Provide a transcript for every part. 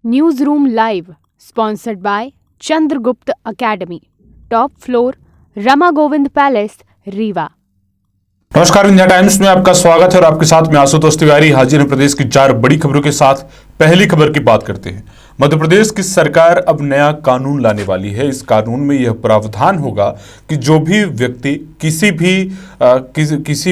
News room live sponsored by Chandragupta academy, top floor, Rama Govind palace, Rewa. नमस्कार, India times में आपका स्वागत है और आपके साथ मैं आशुतोष तिवारी हाजिर है प्रदेश की 4 बड़ी खबरों के साथ। पहली खबर की बात करते हैं। मध्य प्रदेश की सरकार अब नया कानून लाने वाली है। इस कानून में यह प्रावधान होगा कि जो भी व्यक्ति किसी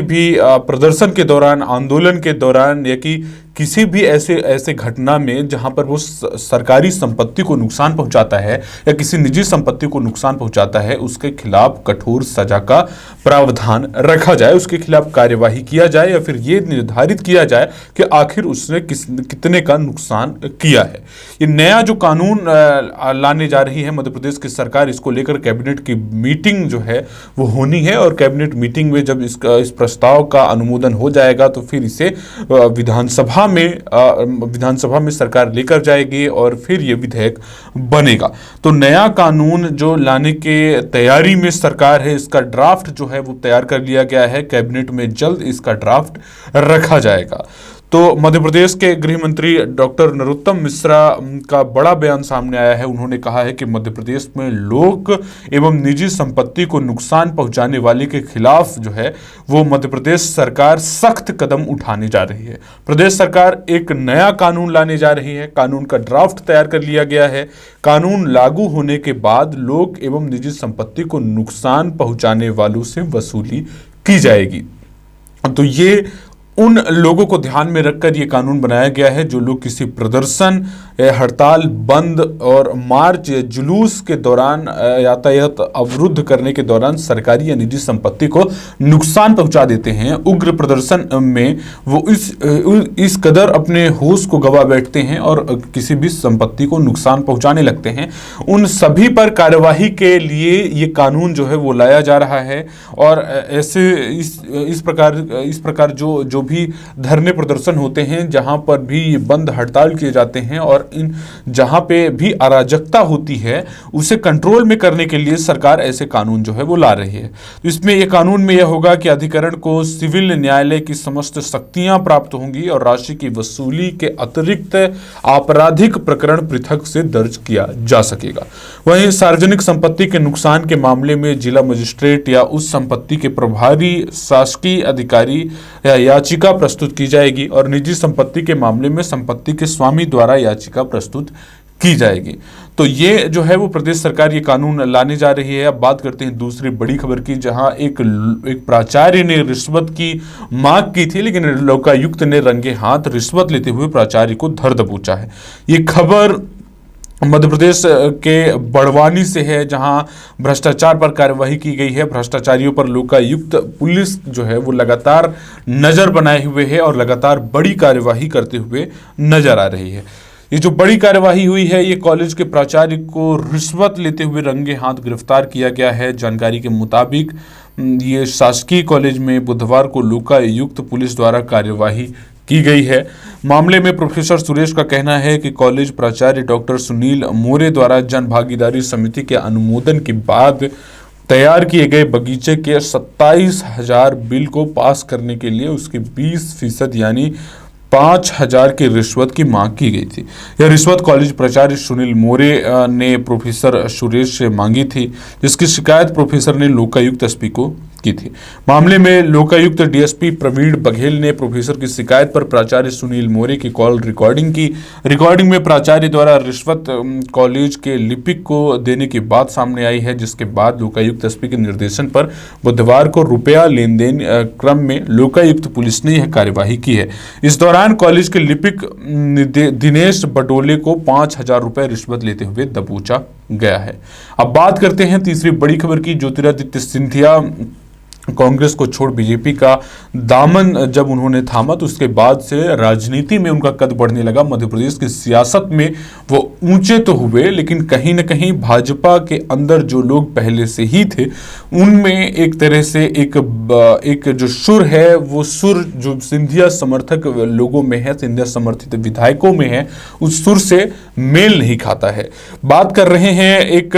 भी प्रदर्शन के दौरान, आंदोलन के दौरान या कि किसी भी ऐसे घटना में जहां पर वो सरकारी संपत्ति को नुकसान पहुंचाता है या किसी निजी संपत्ति को नुकसान पहुंचाता है, उसके खिलाफ कठोर सजा का प्रावधान रखा जाए, उसके खिलाफ कार्यवाही किया जाए या फिर ये निर्धारित किया जाए कि आखिर उसने कितने का नुकसान किया है। ये नया जो कानून लाने जा रही है मध्य प्रदेश की सरकार, इसको लेकर कैबिनेट की मीटिंग जो है वो होनी है और कैबिनेट मीटिंग में जब इस प्रस्ताव का अनुमोदन हो जाएगा तो फिर इसे विधानसभा में सरकार लेकर जाएगी और फिर ये विधेयक बनेगा। तो नया कानून जो लाने के तैयारी में सरकार है, इसका ड्राफ्ट जो है वो तैयार कर लिया गया है। कैबिनेट में जल्द इसका ड्राफ्ट रखा जाएगा। तो मध्य प्रदेश के गृह मंत्री डॉक्टर नरोत्तम मिश्रा का बड़ा बयान सामने आया है। उन्होंने कहा है कि मध्य प्रदेश में लोक एवं निजी संपत्ति को नुकसान पहुंचाने वाले के खिलाफ जो है वो मध्य प्रदेश सरकार सख्त कदम उठाने जा रही है। प्रदेश सरकार एक नया कानून लाने जा रही है। कानून का ड्राफ्ट तैयार कर लिया गया है। कानून लागू होने के बाद लोक एवं निजी संपत्ति को नुकसान पहुंचाने वालों से वसूली की जाएगी। तो ये उन लोगों को ध्यान में रखकर यह कानून बनाया गया है जो लोग किसी प्रदर्शन, हड़ताल, बंद और मार्च या जुलूस के दौरान, यातायात अवरुद्ध करने के दौरान सरकारी या निजी संपत्ति को नुकसान पहुंचा देते हैं। उग्र प्रदर्शन में वो इस कदर अपने होश को गवा बैठते हैं और किसी भी संपत्ति को नुकसान पहुंचाने लगते हैं, उन सभी पर कार्यवाही के लिए ये कानून जो है वो लाया जा रहा है। और ऐसे इस प्रकार जो भी धरने प्रदर्शन होते हैं, जहां पर भी ये बंद हड़ताल किए जाते हैं और इन जहां पे भी अराजकता होती है उसे कंट्रोल में करने के लिए सरकार ऐसे कानून जो है वो ला रही है। तो इसमें यह कानून में यह होगा कि अधिकरण को सिविल न्यायालय की समस्त शक्तियां प्राप्त होंगी और राशि की वसूली के अतिरिक्त आपराधिक प्रकरण पृथक से दर्ज किया जा सकेगा। वहीं सार्वजनिक संपत्ति के नुकसान के मामले में जिला मजिस्ट्रेट या उस संपत्ति के प्रभारी शासकीय अधिकारी या याचिका प्रस्तुत की जाएगी और निजी संपत्ति के मामले में संपत्ति के स्वामी द्वारा याचिका प्रस्तुत की जाएगी। तो ये जो है वो प्रदेश सरकार ये कानून लाने जा रही है। अब बात करते हैं दूसरी बड़ी खबर की, जहां एक प्राचार्य ने रिश्वत की मांग की थी, लेकिन लोकायुक्त ने रंगे हाथ रिश्वत लेते हुए प्राचार्य को धर दबोचा है। ये खबर मध्य प्रदेश के बड़वानी से है, जहां भ्रष्टाचार पर कार्यवाही की गई है। भ्रष्टाचारियों पर लोकायुक्त पुलिस जो है वो लगातार नजर बनाए हुए है और लगातार बड़ी कार्यवाही करते हुए नजर आ रही है। ये जो बड़ी कार्यवाही हुई है, ये कॉलेज के प्राचार्य को रिश्वत लेते हुए रंगे हाथ गिरफ्तार किया गया है। जानकारी के मुताबिक ये शासकीय कॉलेज में बुधवार को लोकायुक्त पुलिस द्वारा कार्यवाही की गई है। मामले में प्रोफेसर सुरेश का कहना है कि कॉलेज प्राचार्य डॉक्टर सुनील मोरे द्वारा जन भागीदारी समिति के अनुमोदन के बाद तैयार किए गए बगीचे के 27,000 बिल को पास करने के लिए उसके 20% यानी 5,000 की रिश्वत की मांग की गई थी। यह रिश्वत कॉलेज प्राचार्य सुनील मोरे ने प्रोफेसर सुरेश से मांगी थी, जिसकी शिकायत प्रोफेसर ने लोकायुक्त एसपी को की थी। मामले में लोकायुक्त डीएसपी प्रवीण बघेल ने प्रोफेसर की शिकायत पर प्राचार्य सुनील मोरे की कॉल रिकॉर्डिंग की। रिकॉर्डिंग में प्राचार्य द्वारा रिश्वत कॉलेज के लिपिक को देने की बात सामने आई है, जिसके बाद लोकायुक्त एसपी के निर्देशन पर बुधवार को रुपया लेन देन क्रम में लोकायुक्त पुलिस ने यह कार्यवाही की है। इस दौरान कॉलेज के लिपिक दिनेश बटोले को 5,000 रुपए रिश्वत लेते हुए दबोचा गया है। अब बात करते हैं तीसरी बड़ी खबर की। ज्योतिरादित्य सिंधिया कांग्रेस को छोड़ बीजेपी का दामन जब उन्होंने थामा तो उसके बाद से राजनीति में उनका कद बढ़ने लगा। मध्य प्रदेश की सियासत में वो ऊंचे तो हुए, लेकिन कहीं न कहीं भाजपा के अंदर जो लोग पहले से ही थे उनमें एक तरह से एक जो सुर है, वो सुर जो सिंधिया समर्थक लोगों में है, सिंधिया समर्थित विधायकों में है, उस सुर से मेल नहीं खाता है। बात कर रहे हैं एक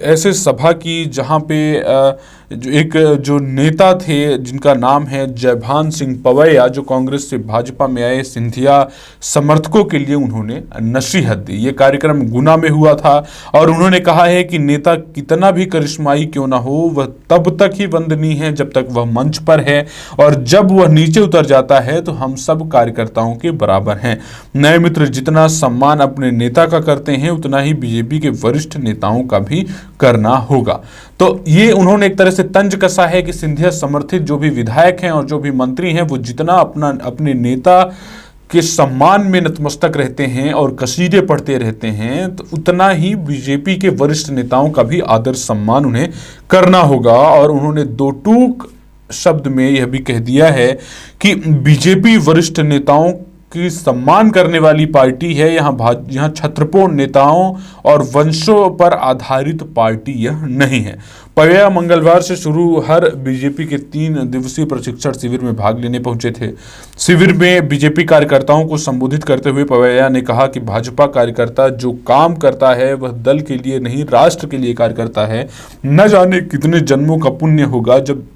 ऐसे सभा की जहां पे एक जो नेता थे जिनका नाम है जयभान सिंह पवैया, जो कांग्रेस से भाजपा में आए सिंधिया समर्थकों के लिए उन्होंने नसीहत दी। ये कार्यक्रम गुना में हुआ था और उन्होंने कहा है कि नेता कितना भी करिश्माई क्यों ना हो, वह तब तक ही वंदनीय है जब तक वह मंच पर है, और जब वह नीचे उतर जाता है तो हम सब कार्यकर्ताओं के बराबर हैं। नए मित्र जितना सम्मान अपने नेता का करते हैं उतना ही बीजेपी के वरिष्ठ नेताओं का भी करना होगा। तो ये उन्होंने एक तरह से तंज कसा है कि सिंधिया समर्थित जो भी विधायक हैं और जो भी मंत्री हैं वो जितना अपने नेता के सम्मान में नतमस्तक रहते हैं और कसीदे पढ़ते रहते हैं, तो उतना ही बीजेपी के वरिष्ठ नेताओं का भी आदर सम्मान उन्हें करना होगा। और उन्होंने दो टूक शब्द में यह भी कह दिया है कि बीजेपी वरिष्ठ नेताओं की सम्मान करने वाली पार्टी है, यहाँ छत्रपों नेताओं और वंशों पर आधारित पार्टी यह नहीं है। पवैया मंगलवार से शुरू हर बीजेपी के 3 दिवसीय प्रशिक्षण शिविर में भाग लेने पहुंचे थे। शिविर में बीजेपी कार्यकर्ताओं को संबोधित करते हुए पवैया ने कहा कि भाजपा कार्यकर्ता जो काम करता है वह दल के लिए नहीं राष्ट्र के लिए कार्य करता है। न जाने कितने जन्मों का पुण्य होगा जब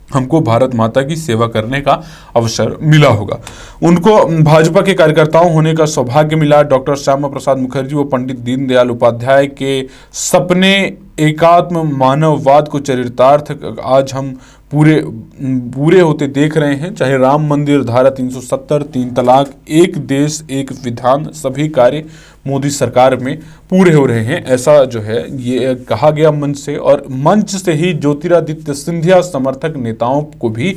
हमको भारत माता की सेवा करने का अवसर मिला होगा। उनको भाजपा के कार्यकर्ताओं होने का सौभाग्य मिला। डॉक्टर श्यामा प्रसाद मुखर्जी व पंडित दीनदयाल उपाध्याय के सपने एकात्म मानववाद को चरितार्थ आज हम पूरे होते देख रहे हैं। चाहे राम मंदिर, धारा 370, 3 तलाक, एक देश एक विधान, सभी कार्य मोदी सरकार में पूरे हो रहे हैं, ऐसा जो है ये कहा गया मंच से। और मंच से ही ज्योतिरादित्य सिंधिया समर्थक नेताओं को भी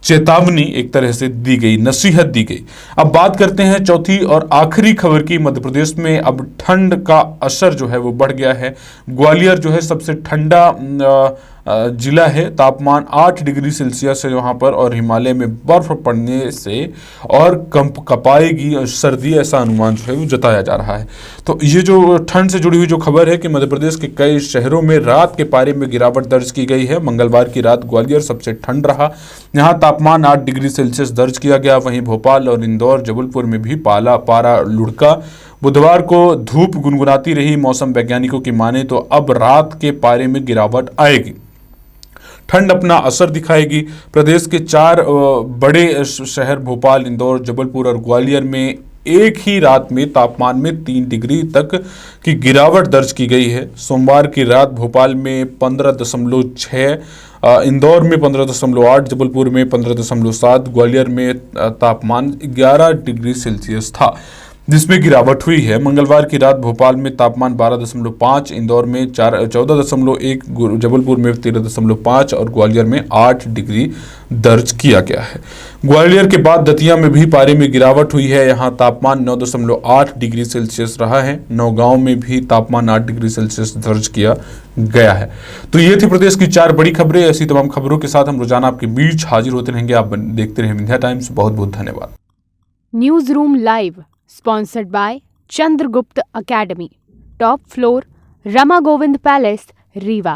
चेतावनी एक तरह से दी गई, नसीहत दी गई। अब बात करते हैं चौथी और आखिरी खबर की। मध्य प्रदेश में अब ठंड का असर जो है वो बढ़ गया है। ग्वालियर जो है सबसे ठंडा जिला है। तापमान 8 डिग्री सेल्सियस है वहाँ पर, और हिमालय में बर्फ पड़ने से और कपाएगी सर्दी, ऐसा अनुमान जो है वो जताया जा रहा है। तो ये जो ठंड से जुड़ी हुई जो खबर है कि मध्य प्रदेश के कई शहरों में रात के पारे में गिरावट दर्ज की गई है। मंगलवार की रात ग्वालियर सबसे ठंड रहा, यहाँ तापमान 8 डिग्री सेल्सियस दर्ज किया गया। वहीं भोपाल और इंदौर, जबलपुर में भी पारा लुढ़का। बुधवार को धूप गुनगुनाती रही। मौसम वैज्ञानिकों की माने तो अब रात के पारे में गिरावट आएगी, ठंड अपना असर दिखाएगी। प्रदेश के 4 बड़े शहर भोपाल, इंदौर, जबलपुर और ग्वालियर में एक ही रात में तापमान में 3 डिग्री तक की गिरावट दर्ज की गई है। सोमवार की रात भोपाल में 15.6, इंदौर में 15.8, जबलपुर में 15.7, ग्वालियर में तापमान 11 डिग्री सेल्सियस था, जिसमें गिरावट हुई है। मंगलवार की रात भोपाल में तापमान 12.5, इंदौर में 14.1, जबलपुर में 13.5 और ग्वालियर में 8 डिग्री दर्ज किया गया है। ग्वालियर के बाद दतिया में भी पारे में गिरावट हुई है, यहाँ तापमान 9.8 डिग्री सेल्सियस रहा है। नौगांव में भी तापमान 8 डिग्री सेल्सियस दर्ज किया गया है। तो ये थी प्रदेश की 4 बड़ी खबरें। ऐसी तमाम खबरों के साथ हम रोजाना आपके बीच हाजिर होते रहेंगे। आप देखते रहें विंध्या टाइम्स। बहुत बहुत धन्यवाद। News room live sponsored by Chandragupta Academy, top floor, Rama Govind Palace, Rewa.